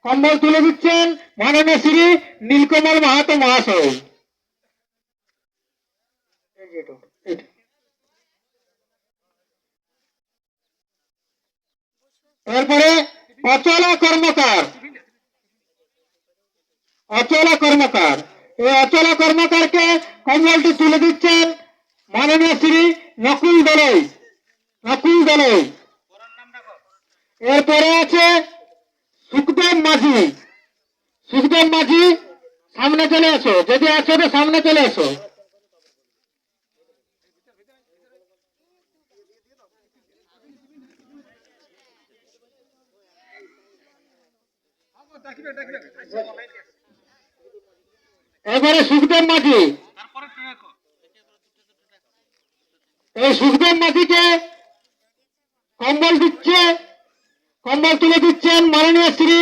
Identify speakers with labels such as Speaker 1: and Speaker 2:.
Speaker 1: কম্বল তুলে দিচ্ছেন মাননীয় শ্রী নীলকমল মাহাতো মহাশয়। এরপরে অচলা কর্মকার, অচলা কর্মকার, এই অচলা কর্মকারকে কম্বলটি তুলে দিচ্ছেন মাননীয় শ্রী নকুল দলই, নকুল দলই। এরপরে আছে সুখদেব মাঝি, সুখদেব মাঝি সামনে চলে এসো, যদি আছো তো সামনে চলে এসো। এবারে সুখদেব মাঝি, এই সুখদেব মাঝিকে কম্বল দিচ্ছে, কম্বল তুলে দিচ্ছেন মাননীয় শ্রী